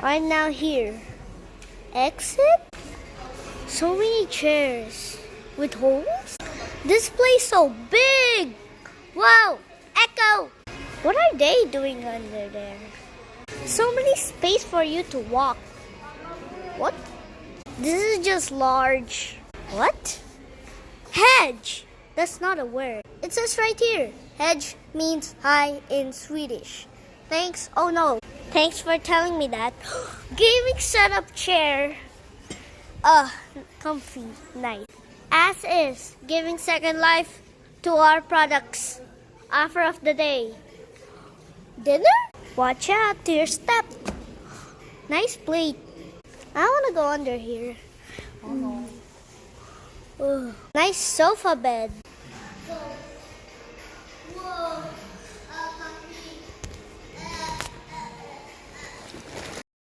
I'm now here. Exit? So many chairs with holes? This place so big! Wow! Echo! What are they doing under there? So many space for you to walk. What? This is just large. What? Hedge! That's not a word. It says right here. Hedge means high in Swedish. Thanks. Oh no. Thanks for telling me that. Gaming setup chair. Comfy. Nice. As is, giving second life to our products. Offer of the day. Dinner? Watch out to your step. Nice plate. I want to go under here. Oh no. Nice sofa bed.